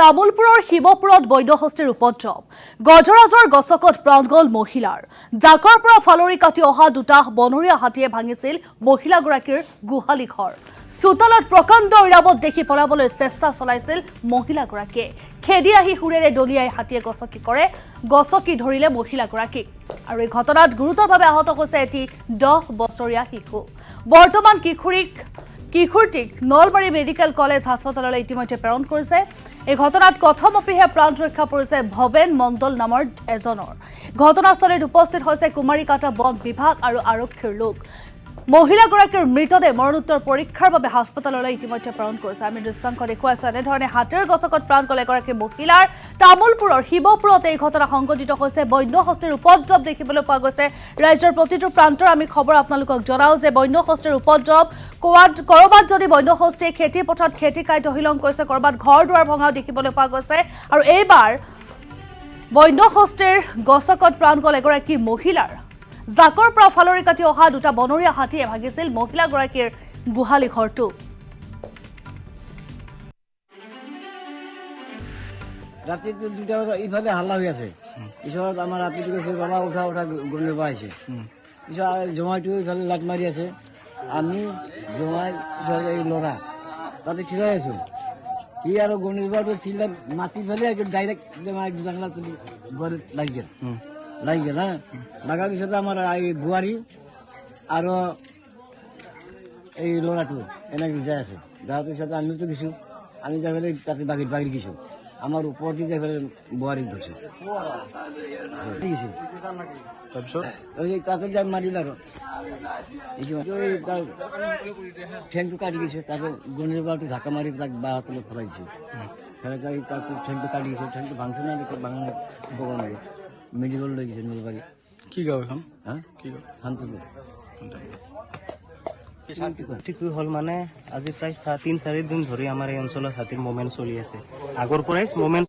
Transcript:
তামুলপুৰৰ শিৱপুৰত বন্যহস্তীৰ উপদ্ৰৱ গজৰাজৰ গছকত প্ৰাণ গ'ল মহিলাৰ জাকৰ পৰা ফালৰি কাটি অহা দুটা বনৰীয়া হাতীয়ে ভাঙিছিল মহিলাগৰাকীৰ গোহালি ঘৰ চোতালত প্ৰকাণ্ড ইৰাবত দেখি পলাবলৈ চেষ্টা চলাইছিল মহিলাগৰাকীয়ে খেদি আহি সুৰেৰে দলিয়াই হাতীয়ে গছকি ধৰিলে মহিলাগৰাকীক আৰু এই ঘটনাত গুৰুতৰভাৱে আহত হৈছে এটি 10 বছৰীয়া শিশু বৰ্তমান কিশোৰটিক নলবাৰী মেডিকেল কলেজ হাস্পতাললৈ ইতিমধ্যে প্ৰেৰণ কৰিছে এই ঘটনাত কথমপিহে প্ৰাণ ৰক্ষা পৰিছে ভৱেন মণ্ডল নামৰ এজনৰ ঘটনাস্থলীত উপস্থিত হৈছে কুমাৰীকাটা বন বিভাগ আৰু আৰক্ষীৰ লোক মহিলাগৰাকীৰ মৃতদেহ মৰণোত্তৰ পৰীক্ষাৰ বাবে হাস্পতাললৈ ইতিমধ্যে প্ৰেৰণ কৰিছে আমি দৃশ্যাংশ দেখুৱাইছো এনেধৰণে হাতীৰ গছকত প্ৰাণ গ'ল এগৰাকী মহিলাৰ তামুলপুৰৰ শিৱপুৰত এই ঘটনা সংঘটিত হৈছে বন্যহস্তীৰ উপদ্ৰৱ দেখিবলৈ পোৱা গৈছে ৰাজ্যৰ প্ৰতিটো প্ৰান্তৰ আমি খবৰ আপোনালোকক জনাও যে বন্যহস্তীৰ উপদ্ৰৱ কৰবাত যদি বন্যহস্তীয়ে খেতি পথাৰত খেতি কাই তহিলং কৰিছে কৰবাত ঘৰ দুৱাৰ ভঙাও দেখিবলৈ পোৱা গৈছে আৰু এইবাৰ বন্যহস্তীৰ গছকত প্ৰাণ গ'ল এগৰাকী মহিলাৰ জাকৰ পৰা ফালৰি কাটি অহা দুটা বনৰীয়া হাতীয়ে ভাঙিছিল মহিলাগৰাকীৰ গোহালি ঘৰটো রাতে 2টা বাজে এইভাবে হাল্লা হয়ে আছে পিছত আমার রাতে গেছে বাবা উঠা গনে পাইছে পিছত জমাইটো এইভাবে লাট মারি আছে আমি জমাই এই লড়া তাতে ঠিকই আছো কি আর গণেশ বাবু সিলা মাটি ফেলে একদম ডাইরেক্ট জানলা তুলি ঘরে লাগিয়ে না লাগার পিছত আমার এই বুয়ারি আর এই লড়াটো এনেকে যাই আছে যাওয়ার পিছত আমিও তো কিছু আমি যাই ফেলে তাতে বাগির কিছু আমার উপর দিয়ে যাই ফেলে বুয়ারি ধরছে ঠিক আছে তাৰপিছত ওই তাতে যাই মারিল আর ঠেংটো কাটি গেছে তারপর গণেশ বাবুটো ধাক্কা মারি তাকে বা তুলে ফেলাইছে ফেলে তাই তাকে ঠেংটো কাটি গেছে ঠেংটো ভাঙছে না ভাঙানো বগল লাগে মেডিকেল লৈ গেছে নলবাৰী কি গাঁও এখন হ্যাঁ কি গাঁও শান্তিপুৰ ঠিক হল মানে আজি প্ৰায় 3-4 দিন ধৰি আমাৰ এই অঞ্চলত হাতীৰ মুভমেণ্ট চলি আছে আগৰ পৰাই মুভমেণ্ট